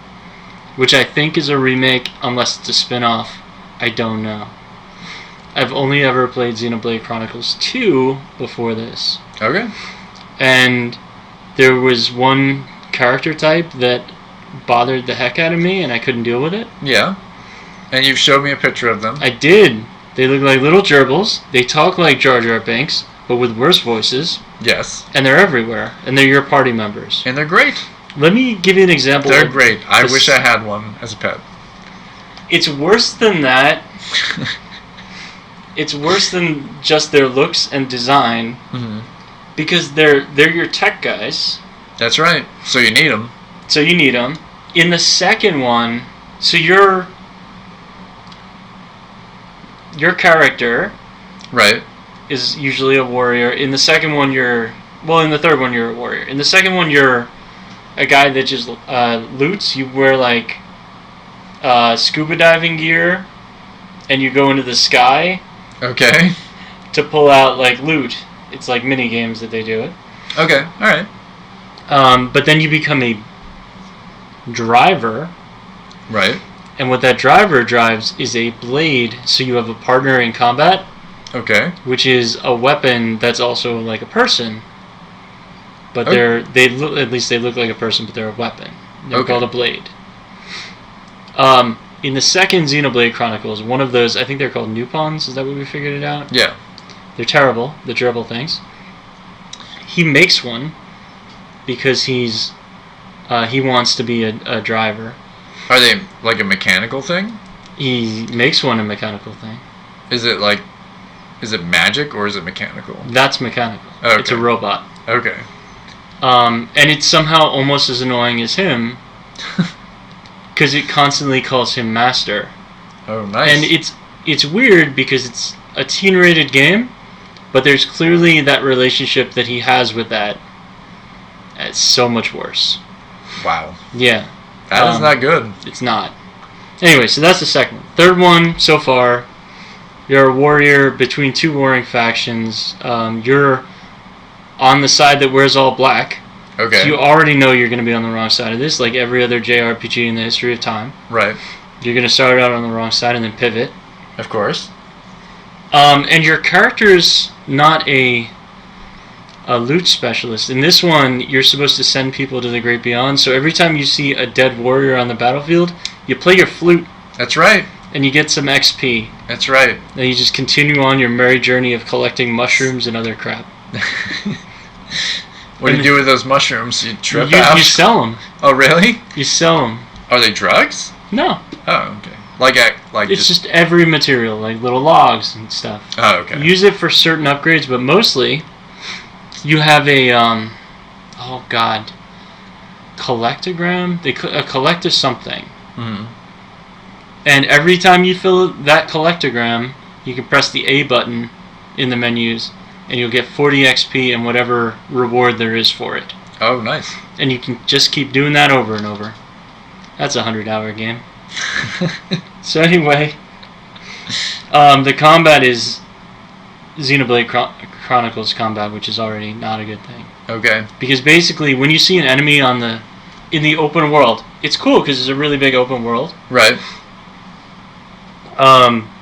which I think is a remake, unless it's a spin-off. I don't know. I've only ever played Xenoblade Chronicles 2 before this.
Okay.
And there was one character type that bothered the heck out of me, and I couldn't deal with it.
Yeah. And you've showed me a picture of them.
I did. They look like little gerbils. They talk like Jar Jar Binks, but with worse voices.
Yes.
And they're everywhere. And they're your party members.
And they're great.
Let me give you an example.
They're great. I wish I had one as a pet.
It's worse than that. It's worse than just their looks and design.
Mm-hmm.
Because they're your tech guys.
That's right. So you need them.
So you need them. In the second one, so your character,
right,
is usually a warrior. In the second one, in the third one, you're a warrior. In the second one, you're a guy that just loots. You wear like scuba diving gear, and you go into the sky.
Okay.
To pull out like loot. It's like mini games that they do it.
Okay. All right.
But then you become a driver.
Right.
And what that driver drives is a blade, so you have a partner in combat.
Okay.
Which is a weapon that's also like a person. But they look like a person, but they're a weapon. They're called a blade. In the second Xenoblade Chronicles, one of those, I think they're called Nopans, is that what we figured it out?
Yeah.
They're terrible, the gerbil things. He makes one because he wants to be a driver.
Are they like a mechanical thing?
He makes one a mechanical thing.
Is it magic or is it mechanical?
That's mechanical.
Okay.
It's a robot.
Okay.
And it's somehow almost as annoying as him because it constantly calls him master.
Oh, nice.
And it's weird because it's a teen-rated game, but there's clearly that relationship that he has with that. It's so much worse.
Wow.
Yeah.
That is not good.
It's not. Anyway, so that's the second one. Third one, so far, you're a warrior between two warring factions. You're on the side that wears all black.
Okay.
So you already know you're going to be on the wrong side of this, like every other JRPG in the history of time.
Right.
You're going to start out on the wrong side and then pivot.
Of course.
And your character's not a loot specialist. In this one, you're supposed to send people to the great beyond, so every time you see a dead warrior on the battlefield, you play your flute.
That's right.
And you get some XP.
That's right.
Then you just continue on your merry journey of collecting mushrooms and other crap.
What do you do with those mushrooms? You trip out?
You sell them.
Oh, really?
You sell them.
Are they drugs?
No.
Oh, okay.
It's just every material, like little logs and stuff.
Oh, okay.
You use it for certain upgrades, but mostly you have a collectogram. A collect is something.
Mm-hmm.
And every time you fill that collectogram, you can press the A button in the menus, and you'll get 40 XP and whatever reward there is for it.
Oh, nice.
And you can just keep doing that over and over. That's a 100-hour game. So anyway, the combat is Xenoblade Chronicles combat, which is already not a good thing.
Okay.
Because basically, when you see an enemy in the open world, it's cool because it's a really big open world.
Right.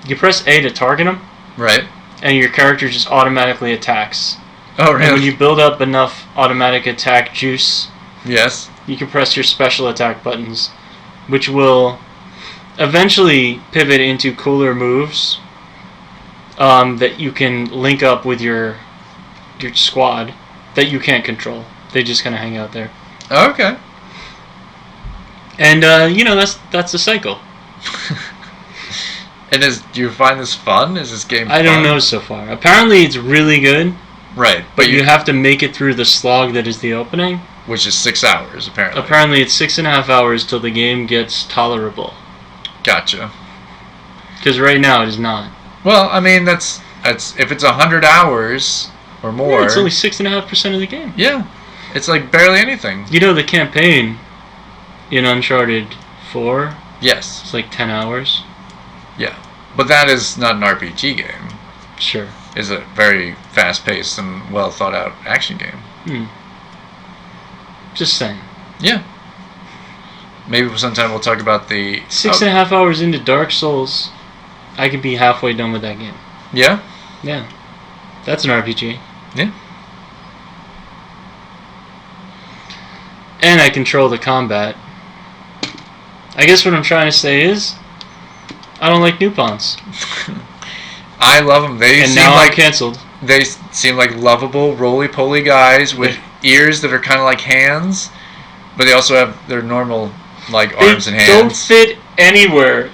You press A to target them.
Right.
And your character just automatically attacks.
Oh, really?
And when you build up enough automatic attack juice,
yes,
you can press your special attack buttons, which will eventually pivot into cooler moves that you can link up with your squad that you can't control. They just kind of hang out there.
Okay.
And that's the cycle.
And do you find this fun? Is this game fun?
I don't know so far. Apparently it's really good.
Right.
But you have to make it through the slog that is the opening.
Which is 6 hours, apparently.
Apparently it's 6.5 hours till the game gets tolerable.
Gotcha.
Because right now it is not.
Well, I mean, that's if it's 100 hours or more.
Yeah, it's only 6.5% of the game.
Yeah. It's like barely anything.
You know the campaign in Uncharted 4?
Yes.
It's like 10 hours.
Yeah. But that is not an RPG game.
Sure.
It's a very fast-paced and well-thought-out action game.
Just saying.
Yeah. Maybe sometime we'll talk about the...
6.5 hours into Dark Souls, I could be halfway done with that game.
Yeah?
Yeah. That's an RPG.
Yeah.
And I control the combat. I guess what I'm trying to say is, I don't like Nopans.
I love them. They seem
now
like
I'm canceled.
They seem like lovable, roly-poly guys with ears that are kind of like hands, but they also have their normal arms and hands.
They don't fit anywhere.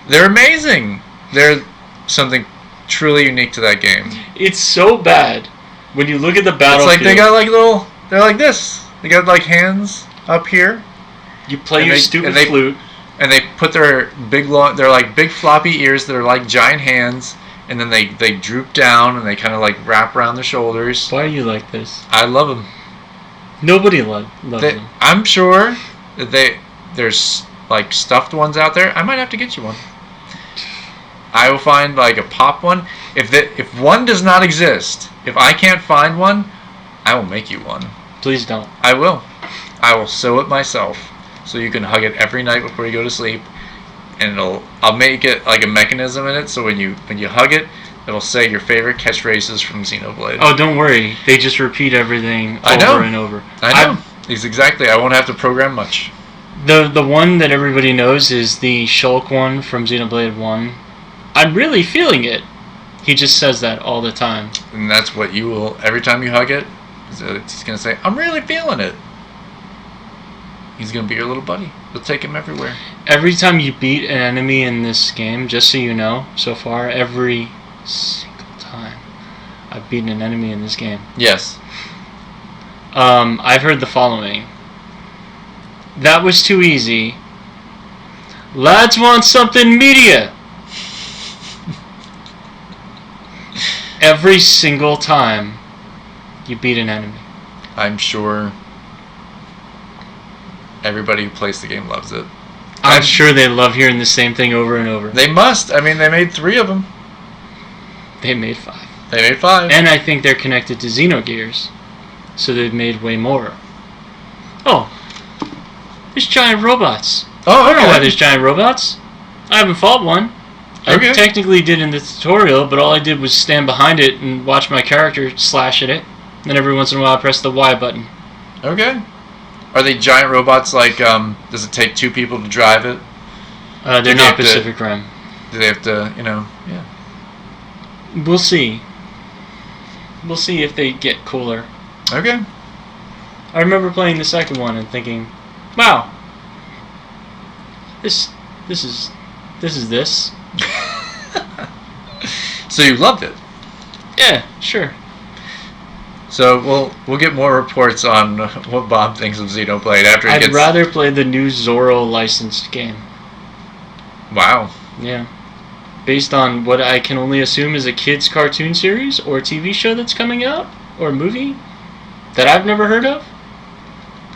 They're amazing. They're something truly unique to that game.
It's so bad when you look at the battlefield.
It's like they got they're like this. They got hands up here.
You play your stupid flute.
And they put their they're like big floppy ears that are like giant hands, and then they droop down and they kind of wrap around their shoulders.
Why are you like this?
I love them.
Nobody loves them.
I'm sure that there's stuffed ones out there. I might have to get you one. I will find a pop one. If one does not exist, if I can't find one, I will make you one.
Please don't.
I will. I will sew it myself, so you can hug it every night before you go to sleep, and I'll make it like a mechanism in it, so when you hug it, it'll say your favorite catchphrases from Xenoblade.
Oh, don't worry. They just repeat everything over and over.
I know. Exactly. I won't have to program much.
The one that everybody knows is the Shulk one from Xenoblade 1. I'm really feeling it. He just says that all the time.
And that's what you will, every time you hug it, he's going to say, I'm really feeling it. He's going to be your little buddy. You'll take him everywhere.
Every time you beat an enemy in this game, just so you know, so far, every single time I've beaten an enemy in this game.
Yes.
I've heard the following. That was too easy. Lads want something media. Every single time you beat an enemy.
I'm sure everybody who plays the game loves it.
I'm sure they love hearing the same thing over and over.
They must. I mean, they made 3 of them.
They made 5.
They made 5.
And I think they're connected to Xenogears. So they've made way more. Oh. There's giant robots.
Oh, okay.
I don't know why there's giant robots. I haven't fought one.
Okay.
I technically did in the tutorial, but all I did was stand behind it and watch my character slash at it. Then every once in a while I press the Y button.
Okay. Are they giant robots does it take 2 people to drive it?
They're not Pacific Rim.
Do they have to, yeah.
We'll see. We'll see if they get cooler.
Okay.
I remember playing the second one and thinking, wow, this is this is this.
So you loved it?
Yeah, sure.
So we'll get more reports on what Bob thinks of Xenoblade after he
I'd rather play the new Zorro licensed game.
Wow.
Yeah. Based on what I can only assume is a kid's cartoon series or TV show that's coming out, or a movie that I've never heard of.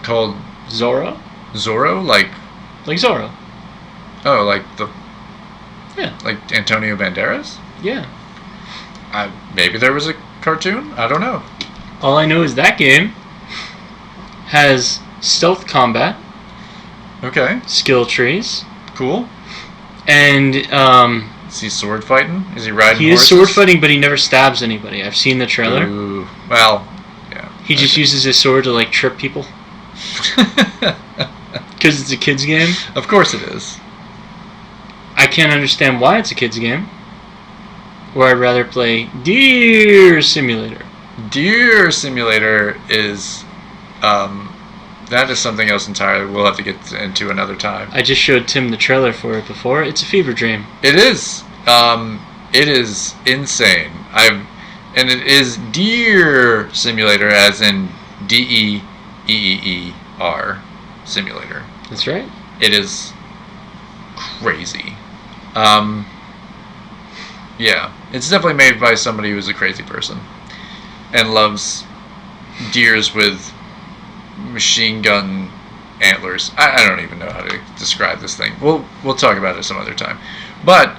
Called
Zorro?
Zorro? Like
Zorro.
Oh, like the...
Yeah.
Like Antonio Banderas?
Yeah.
Maybe there was a cartoon? I don't know.
All I know is that game has stealth combat.
Okay.
Skill trees.
Cool.
And,
is he sword fighting? Is he riding
He
horses?
is sword fighting, but he never stabs anybody. I've seen the trailer.
Ooh. Well, yeah.
He just uses his sword to, like, trip people. Because it's a kid's game.
Of course it is.
I can't understand why it's a kid's game. Or I'd rather play Deer Simulator.
Deer Simulator is... that is something else entirely. We'll have to get into another time.
I just showed Tim the trailer for it before. It's a fever dream.
It is. It is insane. And it is Deer Simulator, as in Deeeer Simulator.
That's right.
It is crazy. Yeah, it's definitely made by somebody who's a crazy person and loves deers with machine gun antlers. I don't even know how to describe this thing. We'll talk about it some other time. But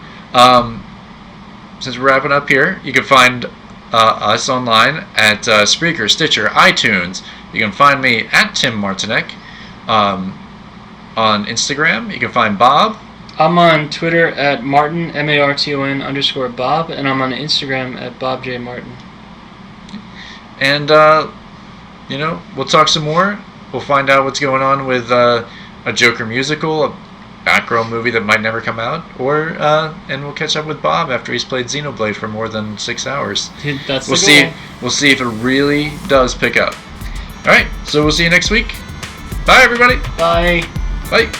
since we're wrapping up here, you can find us online at Spreaker, Stitcher, iTunes. You can find me at Tim Martinek on Instagram. You can find Bob.
I'm on Twitter at Martin, MARTON_Bob, and I'm on Instagram at BobJMartin.
And, we'll talk some more. We'll find out what's going on with a Joker musical, a Batgirl movie that might never come out, and we'll catch up with Bob after he's played Xenoblade for more than 6 hours.
That's the goal.
We'll see if it really does pick up. All right, so we'll see you next week. Bye, everybody.
Bye.
Bye.